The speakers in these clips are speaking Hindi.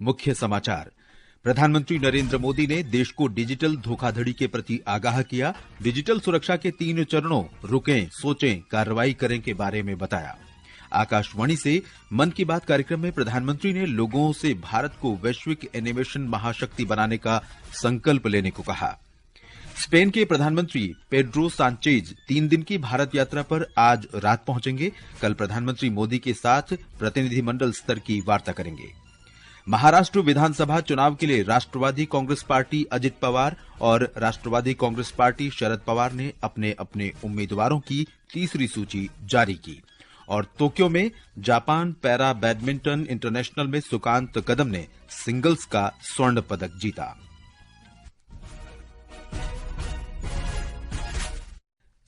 मुख्य समाचार। प्रधानमंत्री नरेंद्र मोदी ने देश को डिजिटल धोखाधड़ी के प्रति आगाह किया। डिजिटल सुरक्षा के 3 चरणों रुकें, सोचें, कार्रवाई करें के बारे में बताया। आकाशवाणी से मन की बात कार्यक्रम में प्रधानमंत्री ने लोगों से भारत को वैश्विक एनिमेशन महाशक्ति बनाने का संकल्प लेने को कहा। स्पेन के प्रधानमंत्री पेड्रो सांचेज 3 दिन की भारत यात्रा पर आज रात पहुंचेंगे। कल प्रधानमंत्री मोदी के साथ प्रतिनिधिमंडल स्तर की वार्ता करेंगे। महाराष्ट्र विधानसभा चुनाव के लिए राष्ट्रवादी कांग्रेस पार्टी अजित पवार और राष्ट्रवादी कांग्रेस पार्टी शरद पवार ने अपने अपने उम्मीदवारों की तीसरी सूची जारी की। और टोक्यो में जापान पैरा बैडमिंटन इंटरनेशनल में सुकांत कदम ने सिंगल्स का स्वर्ण पदक जीता।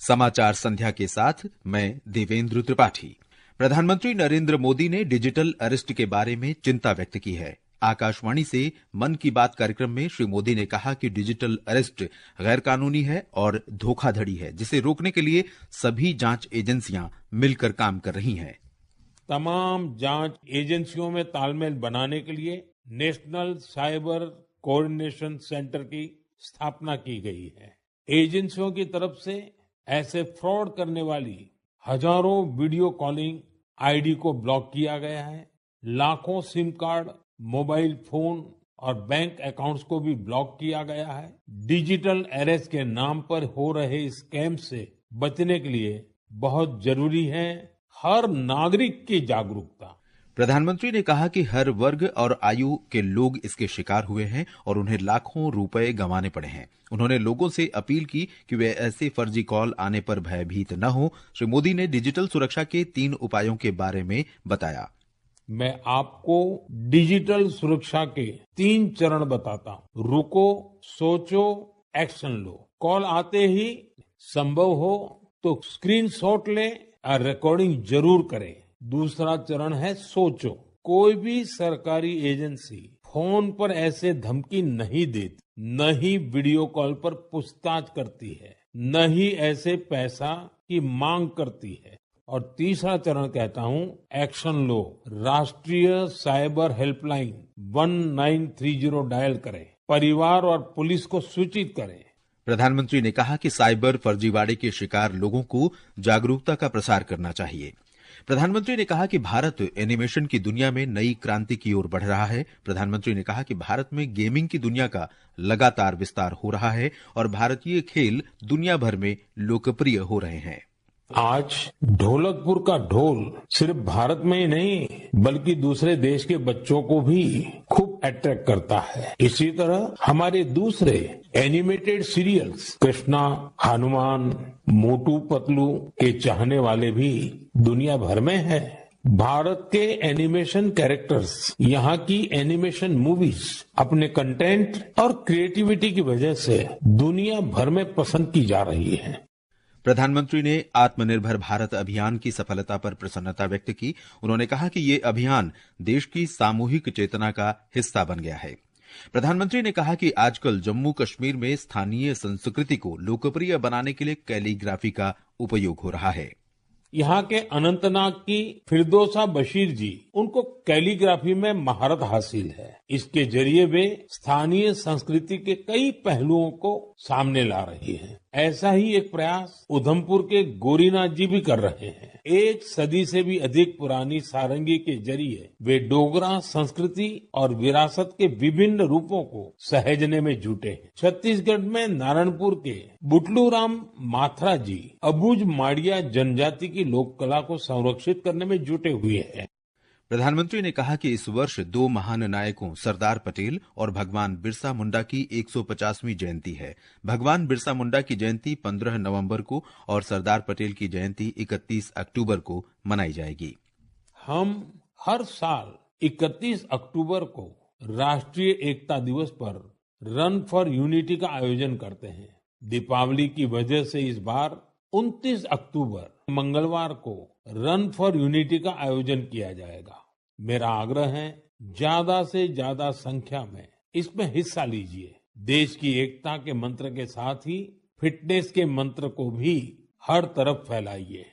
समाचार संध्या के साथ मैं देवेंद्र त्रिपाठी। प्रधानमंत्री नरेंद्र मोदी ने डिजिटल अरेस्ट के बारे में चिंता व्यक्त की है। आकाशवाणी से मन की बात कार्यक्रम में श्री मोदी ने कहा कि डिजिटल अरेस्ट गैरकानूनी है और धोखाधड़ी है, जिसे रोकने के लिए सभी जांच एजेंसियां मिलकर काम कर रही हैं। तमाम जांच एजेंसियों में तालमेल बनाने के लिए नेशनल साइबर कोऑर्डिनेशन सेंटर की स्थापना की गई है। एजेंसियों की तरफ से ऐसे फ्रॉड करने वाली हजारों वीडियो कॉलिंग आईडी को ब्लॉक किया गया है। लाखों सिम कार्ड, मोबाइल फोन और बैंक अकाउंट्स को भी ब्लॉक किया गया है। डिजिटल अरेस्ट के नाम पर हो रहे स्कैम से बचने के लिए बहुत जरूरी है हर नागरिक की जागरूकता। प्रधानमंत्री ने कहा कि हर वर्ग और आयु के लोग इसके शिकार हुए हैं और उन्हें लाखों रुपए गंवाने पड़े हैं। उन्होंने लोगों से अपील की कि वे ऐसे फर्जी कॉल आने पर भयभीत न हो। श्री मोदी ने डिजिटल सुरक्षा के 3 उपायों के बारे में बताया। मैं आपको डिजिटल सुरक्षा के 3 चरण बताता हूं। रुको, सोचो, एक्शन लो। कॉल आते ही संभव हो तो स्क्रीनशॉट लें और रिकॉर्डिंग जरूर करें। दूसरा चरण है सोचो। कोई भी सरकारी एजेंसी फोन पर ऐसे धमकी नहीं देती, न ही वीडियो कॉल पर पूछताछ करती है, न ही ऐसे पैसा की मांग करती है। और तीसरा चरण कहता हूं, एक्शन लो। राष्ट्रीय साइबर हेल्पलाइन 1930 डायल करें। परिवार और पुलिस को सूचित करें। प्रधानमंत्री ने कहा कि साइबर फर्जीवाड़े के शिकार लोगों को जागरूकता का प्रसार करना चाहिए। प्रधानमंत्री ने कहा कि भारत एनिमेशन की दुनिया में नई क्रांति की ओर बढ़ रहा है। प्रधानमंत्री ने कहा कि भारत में गेमिंग की दुनिया का लगातार विस्तार हो रहा है और भारतीय खेल दुनिया भर में लोकप्रिय हो रहे हैं। आज ढोलकपुर का ढोल सिर्फ भारत में ही नहीं बल्कि दूसरे देश के बच्चों को भी खूब अट्रैक्ट करता है। इसी तरह हमारे दूसरे एनिमेटेड सीरियल्स कृष्णा, हनुमान, मोटू पतलू के चाहने वाले भी दुनिया भर में हैं। भारत के एनिमेशन कैरेक्टर्स, यहाँ की एनिमेशन मूवीज अपने कंटेंट और क्रिएटिविटी की वजह से दुनिया भर में पसंद की जा रही है। प्रधानमंत्री ने आत्मनिर्भर भारत अभियान की सफलता पर प्रसन्नता व्यक्त की। उन्होंने कहा कि ये अभियान देश की सामूहिक चेतना का हिस्सा बन गया है। प्रधानमंत्री ने कहा कि आजकल जम्मू कश्मीर में स्थानीय संस्कृति को लोकप्रिय बनाने के लिए कैलीग्राफी का उपयोग हो रहा है। यहाँ के अनंतनाग की फिरदौसा बशीर जी, उनको कैलीग्राफी में महारत हासिल है। इसके जरिए वे स्थानीय संस्कृति के कई पहलुओं को सामने ला रही हैं। ऐसा ही एक प्रयास उधमपुर के गोरीनाथ जी भी कर रहे हैं। 1 सदी से भी अधिक पुरानी सारंगी के जरिए वे डोगरा संस्कृति और विरासत के विभिन्न रूपों को सहेजने में जुटे हैं। छत्तीसगढ़ में नारायणपुर के बुटलू राम माथरा जी अबुझ माड़िया जनजाति की लोक कला को संरक्षित करने में जुटे हुए हैं। प्रधानमंत्री ने कहा कि इस वर्ष 2 महान नायकों सरदार पटेल और भगवान बिरसा मुंडा की 150वीं जयंती है। भगवान बिरसा मुंडा की जयंती 15 नवंबर को और सरदार पटेल की जयंती 31 अक्टूबर को मनाई जाएगी। हम हर साल 31 अक्टूबर को राष्ट्रीय एकता दिवस पर रन फॉर यूनिटी का आयोजन करते हैं। दीपावली की वजह से इस बार 29 अक्टूबर मंगलवार को रन फॉर यूनिटी का आयोजन किया जाएगा। मेरा आग्रह है ज्यादा से ज्यादा संख्या में इसमें हिस्सा लीजिए। देश की एकता के मंत्र के साथ ही फिटनेस के मंत्र को भी हर तरफ फैलाइए।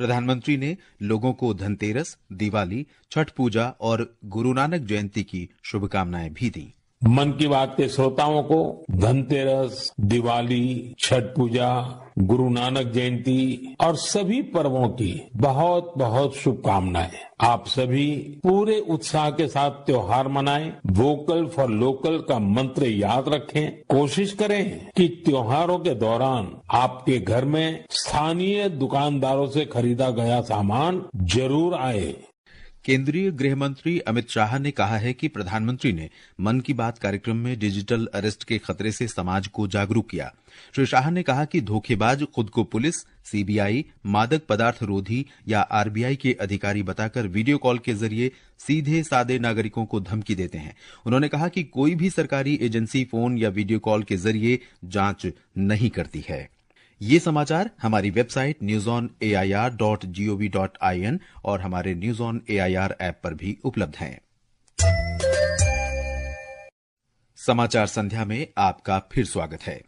प्रधानमंत्री ने लोगों को धनतेरस, दिवाली, छठ पूजा और गुरु नानक जयंती की शुभकामनाएं भी दी। मन की बात के श्रोताओं को धनतेरस, दिवाली, छठ पूजा, गुरु नानक जयंती और सभी पर्वों की बहुत बहुत शुभकामनाएं। आप सभी पूरे उत्साह के साथ त्योहार मनाएं, वोकल फॉर लोकल का मंत्र याद रखें, कोशिश करें कि त्योहारों के दौरान आपके घर में स्थानीय दुकानदारों से खरीदा गया सामान जरूर आए। केंद्रीय गृह मंत्री अमित शाह ने कहा है कि प्रधानमंत्री ने मन की बात कार्यक्रम में डिजिटल अरेस्ट के खतरे से समाज को जागरूक किया। श्री शाह ने कहा कि धोखेबाज खुद को पुलिस, सीबीआई, मादक पदार्थ रोधी या आरबीआई के अधिकारी बताकर वीडियो कॉल के जरिए सीधे सादे नागरिकों को धमकी देते हैं। उन्होंने कहा कि कोई भी सरकारी एजेंसी फोन या वीडियो कॉल के जरिए जांच नहीं करती है। ये समाचार हमारी वेबसाइट newsonair.gov.in और हमारे न्यूज ऑन एआईआर ऐप पर भी उपलब्ध हैं। समाचार संध्या में आपका फिर स्वागत है।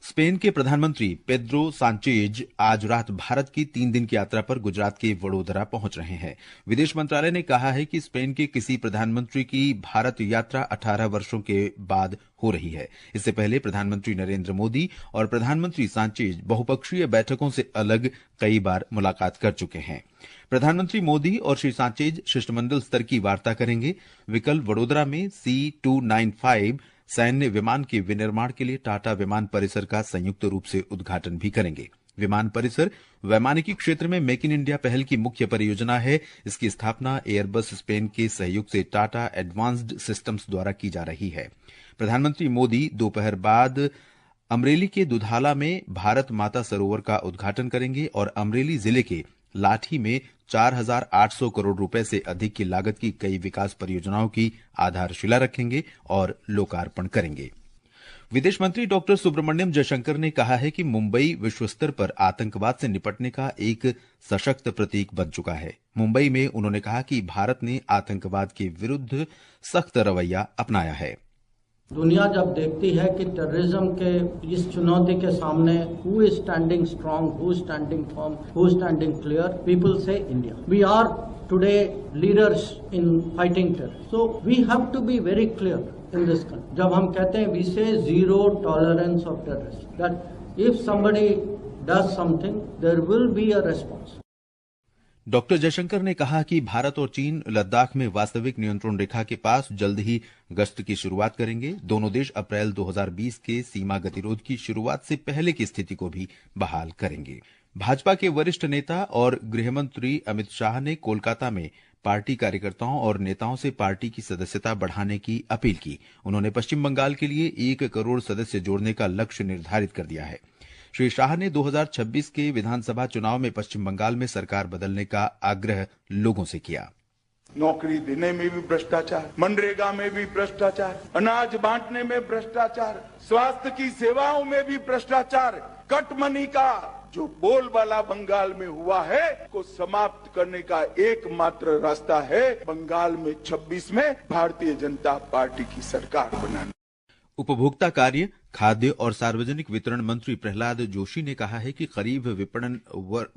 स्पेन के प्रधानमंत्री पेड्रो सांचेज आज रात भारत की 3 दिन की यात्रा पर गुजरात के वडोदरा पहुंच रहे हैं। विदेश मंत्रालय ने कहा है कि स्पेन के किसी प्रधानमंत्री की भारत यात्रा 18 वर्षों के बाद हो रही है। इससे पहले प्रधानमंत्री नरेंद्र मोदी और प्रधानमंत्री सांचेज बहुपक्षीय बैठकों से अलग कई बार मुलाकात कर चुके हैं। प्रधानमंत्री मोदी और श्री सांचेज शिष्टमंडल स्तर की वार्ता करेंगे। वे कल वडोदरा में C-295 सैन्य विमान के विनिर्माण के लिए टाटा विमान परिसर का संयुक्त रूप से उद्घाटन भी करेंगे। विमान परिसर वैमानिकी क्षेत्र में मेक इन इंडिया पहल की मुख्य परियोजना है। इसकी स्थापना एयरबस स्पेन के सहयोग से टाटा एडवांस्ड सिस्टम्स द्वारा की जा रही है। प्रधानमंत्री मोदी दोपहर बाद अमरेली के दुधाला में भारत माता सरोवर का उद्घाटन करेंगे और अमरेली जिले के लाठी में 4,800 करोड़ रुपए से अधिक की लागत की कई विकास परियोजनाओं की आधारशिला रखेंगे और लोकार्पण करेंगे। विदेश मंत्री डॉक्टर सुब्रमण्यम जयशंकर ने कहा है कि मुंबई विश्व स्तर पर आतंकवाद से निपटने का एक सशक्त प्रतीक बन चुका है। मुंबई में उन्होंने कहा कि भारत ने आतंकवाद के विरुद्ध सख्त रवैया अपनाया है। दुनिया जब देखती है कि टेररिज्म के इस चुनौती के सामने who is standing strong, who is standing firm, who is standing clear, people say India. We are today leaders in fighting terror, so we have to be very clear in this country. जब हम कहते हैं we say zero tolerance of terrorist, that if somebody does something there will be a response. Doctor Jaishankar ने कहा कि भारत और चीन लद्दाख में वास्तविक नियंत्रण रेखा के पास जल्द ही गश्त की शुरुआत करेंगे। दोनों देश अप्रैल 2020 के सीमा गतिरोध की शुरुआत से पहले की स्थिति को भी बहाल करेंगे। भाजपा के वरिष्ठ नेता और गृहमंत्री अमित शाह ने कोलकाता में पार्टी कार्यकर्ताओं और नेताओं से पार्टी की सदस्यता बढ़ाने की अपील की। उन्होंने पश्चिम बंगाल के लिए 1 करोड़ सदस्य जोड़ने का लक्ष्य निर्धारित कर दिया है। श्री शाह ने 2026 के विधानसभा चुनाव में पश्चिम बंगाल में सरकार बदलने का आग्रह लोगों से किया। नौकरी देने में भी भ्रष्टाचार, मनरेगा में भी भ्रष्टाचार, अनाज बांटने में भ्रष्टाचार, स्वास्थ्य की सेवाओं में भी भ्रष्टाचार, कट मनी का जो बोलबाला बंगाल में हुआ है को समाप्त करने का एकमात्र रास्ता है बंगाल में 26 में भारतीय जनता पार्टी की सरकार बनाना। उपभोक्ता कार्य, खाद्य और सार्वजनिक वितरण मंत्री प्रहलाद जोशी ने कहा है कि खरीफ विपणन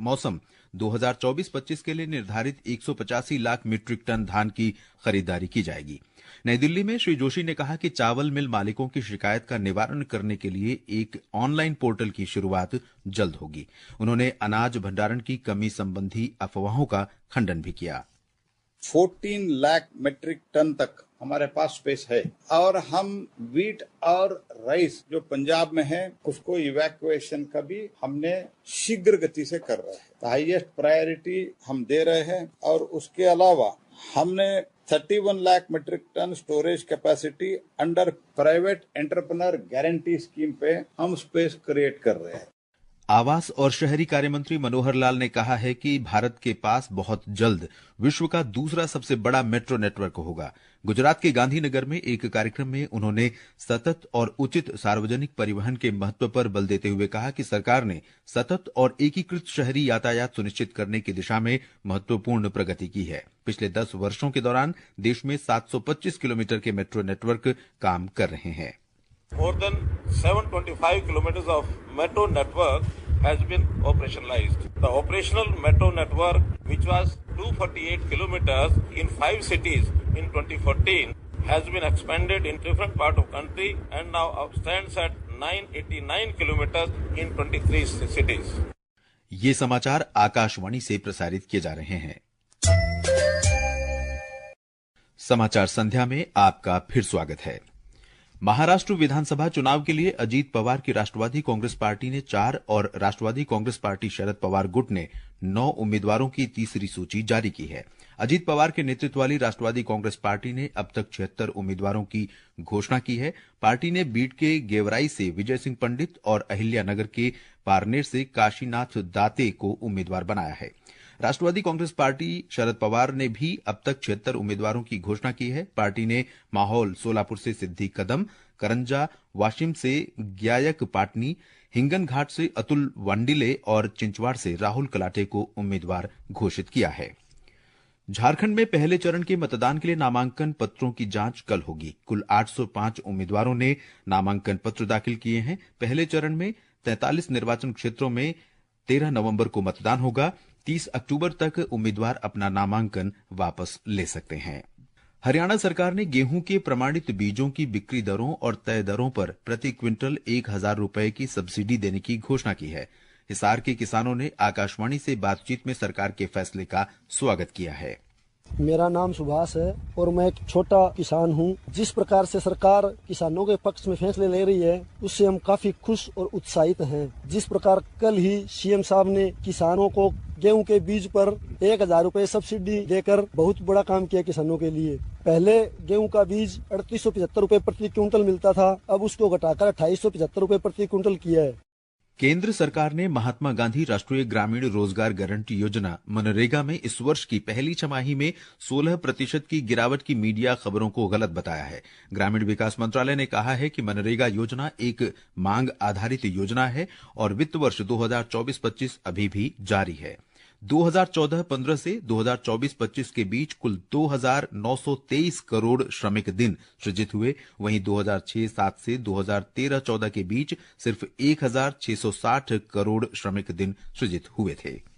मौसम 2024-25 के लिए निर्धारित 185 लाख मीट्रिक टन धान की खरीदारी की जाएगी। नई दिल्ली में श्री जोशी ने कहा कि चावल मिल मालिकों की शिकायत का निवारण करने के लिए एक ऑनलाइन पोर्टल की शुरुआत जल्द होगी। उन्होंने अनाज भंडारण की कमी संबंधी अफवाहों का खंडन भी किया। 14 लाख मीट्रिक टन तक हमारे पास स्पेस है और हम वीट और राइस जो पंजाब में है उसको इवैक्यूएशन का भी हमने शीघ्र गति से कर रहे हैं। हाईएस्ट प्रायोरिटी हम दे रहे हैं और उसके अलावा हमने 31 lakh metric ton storage capacity under private entrepreneur guarantee scheme पे हम स्पेस क्रिएट कर रहे हैं। आवास और शहरी कार्य मंत्री मनोहर लाल ने कहा है कि भारत के पास बहुत जल्द विश्व का दूसरा सबसे बड़ा मेट्रो नेटवर्क होगा। गुजरात के गांधीनगर में एक कार्यक्रम में उन्होंने सतत और उचित सार्वजनिक परिवहन के महत्व पर बल देते हुए कहा कि सरकार ने सतत और एकीकृत शहरी यातायात सुनिश्चित करने की दिशा में महत्वपूर्ण प्रगति की है। पिछले 10 वर्षों के दौरान देश में 725 किलोमीटर के मेट्रो नेटवर्क काम कर रहे हैं। More than 725 kilometers of metro network has been operationalized. The operational metro network, which was 248 kilometers in 5 cities in 2014, has been expanded in different parts of country and now stands at 989 kilometers in 23 cities. ये समाचार आकाशवाणी से प्रसारित किए जा रहे हैं। समाचार संध्या में आपका फिर स्वागत है। महाराष्ट्र विधानसभा चुनाव के लिए अजीत पवार की राष्ट्रवादी कांग्रेस पार्टी ने 4 और राष्ट्रवादी कांग्रेस पार्टी शरद पवार गुट ने 9 उम्मीदवारों की तीसरी सूची जारी की है। अजीत पवार के नेतृत्व वाली राष्ट्रवादी कांग्रेस पार्टी ने अब तक 76 उम्मीदवारों की घोषणा की है। पार्टी ने बीड के गेवराई से विजय सिंह पंडित और अहिल्यानगर के पारनेर से काशीनाथ दाते को उम्मीदवार बनाया है। राष्ट्रवादी कांग्रेस पार्टी शरद पवार ने भी अब तक 76 उम्मीदवारों की घोषणा की है। पार्टी ने माहौल सोलापुर से सिद्धि कदम, करंजा वाशिम से ग्यायक पाटनी, हिंगन घाट से अतुल वांडिले और चिंचवाड़ से राहुल कलाटे को उम्मीदवार घोषित किया है। झारखंड में पहले चरण के मतदान के लिए नामांकन पत्रों की जांच कल होगी। कुल 805 उम्मीदवारों ने नामांकन पत्र दाखिल किए हैं। पहले चरण में 43 निर्वाचन क्षेत्रों में 13 नवंबर को मतदान होगा। 30 अक्टूबर तक उम्मीदवार अपना नामांकन वापस ले सकते हैं। हरियाणा सरकार ने गेहूं के प्रमाणित बीजों की बिक्री दरों और तय दरों पर प्रति क्विंटल 1000 रुपए की सब्सिडी देने की घोषणा की है। हिसार के किसानों ने आकाशवाणी से बातचीत में सरकार के फैसले का स्वागत किया है। मेरा नाम सुभाष है और मैं एक छोटा किसान हूं। जिस प्रकार से सरकार किसानों के पक्ष में फैसले ले रही है उससे हम काफी खुश और उत्साहित हैं। जिस प्रकार कल ही सीएम साहब ने किसानों को गेहूं के बीज पर 1000 रुपए सब्सिडी देकर बहुत बड़ा काम किया किसानों के लिए। पहले गेहूं का बीज 3875 रुपए प्रति क्विंटल मिलता था, अब उसको घटाकर 2875 रुपए प्रति क्विंटल किया है। केंद्र सरकार ने महात्मा गांधी राष्ट्रीय ग्रामीण रोजगार गारंटी योजना मनरेगा में इस वर्ष की पहली छमाही में 16% की गिरावट की मीडिया खबरों को गलत बताया है। ग्रामीण विकास मंत्रालय ने कहा है कि मनरेगा योजना एक मांग आधारित योजना है और वित्त वर्ष 2024-25 अभी भी जारी है। 2014-15 से 2024-25 के बीच कुल 2923 करोड़ श्रमिक दिन सृजित हुए। वहीं 2006-7 से 2013-14 के बीच सिर्फ 1660 करोड़ श्रमिक दिन सृजित हुए थे।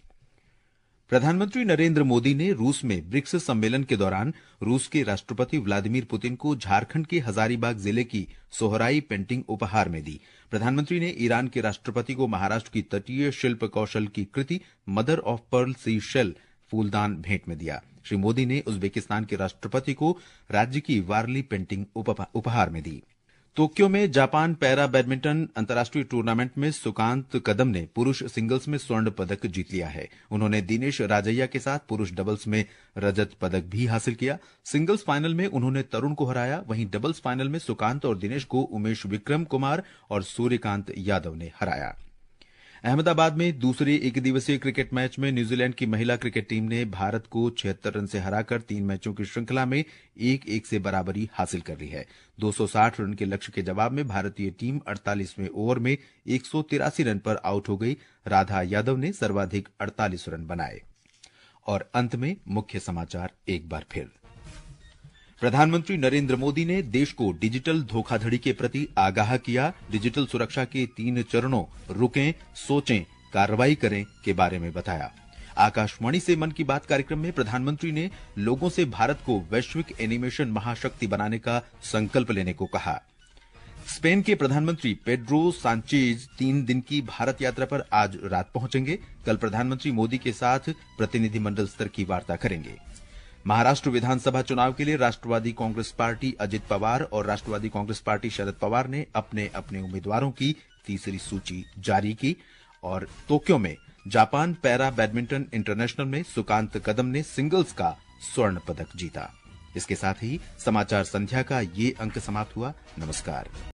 प्रधानमंत्री नरेंद्र मोदी ने रूस में ब्रिक्स सम्मेलन के दौरान रूस के राष्ट्रपति व्लादिमीर पुतिन को झारखंड के हजारीबाग जिले की सोहराई पेंटिंग उपहार में दी। प्रधानमंत्री ने ईरान के राष्ट्रपति को महाराष्ट्र की तटीय शिल्प कौशल की कृति mother of pearl sea shell फूलदान भेंट में दिया। श्री मोदी ने उज्बेकिस्तान के राष्ट्रपति को राज्य की वारली पेंटिंग उपहार में दी। टोक्यो में जापान पैरा बैडमिंटन अंतर्राष्ट्रीय टूर्नामेंट में सुकांत कदम ने पुरुष सिंगल्स में स्वर्ण पदक जीत लिया है। उन्होंने दिनेश राजैया के साथ पुरुष डबल्स में रजत पदक भी हासिल किया। सिंगल्स फाइनल में उन्होंने तरुण को हराया। वहीं डबल्स फाइनल में सुकांत और दिनेश को उमेश विक्रम कुमार और सूर्यकांत यादव ने हराया। अहमदाबाद में दूसरे एक दिवसीय क्रिकेट मैच में न्यूजीलैंड की महिला क्रिकेट टीम ने भारत को 76 रन से हराकर 3 मैचों की श्रृंखला में 1-1 से बराबरी हासिल कर ली है। 260 रन के लक्ष्य के जवाब में भारतीय टीम 48वें ओवर में 183 रन पर आउट हो गई। राधा यादव ने सर्वाधिक 48 रन बनाए। और अंत में मुख्य समाचार एक बार फिर। प्रधानमंत्री नरेंद्र मोदी ने देश को डिजिटल धोखाधड़ी के प्रति आगाह किया। डिजिटल सुरक्षा के 3 चरणों रुकें, सोचें, कार्रवाई करें के बारे में बताया। आकाशवाणी से मन की बात कार्यक्रम में प्रधानमंत्री ने लोगों से भारत को वैश्विक एनिमेशन महाशक्ति बनाने का संकल्प लेने को कहा। स्पेन के प्रधानमंत्री पेड्रो सांचेज 3 दिन की भारत यात्रा पर आज रात पहुंचेंगे। कल प्रधानमंत्री मोदी के साथ प्रतिनिधिमंडल स्तर की वार्ता करेंगे। महाराष्ट्र विधानसभा चुनाव के लिए राष्ट्रवादी कांग्रेस पार्टी अजित पवार और राष्ट्रवादी कांग्रेस पार्टी शरद पवार ने अपने अपने उम्मीदवारों की तीसरी सूची जारी की। और टोक्यो में जापान पैरा बैडमिंटन इंटरनेशनल में सुकांत कदम ने सिंगल्स का स्वर्ण पदक जीता। इसके साथ ही समाचार संध्या का ये अंक समाप्त हुआ। नमस्कार।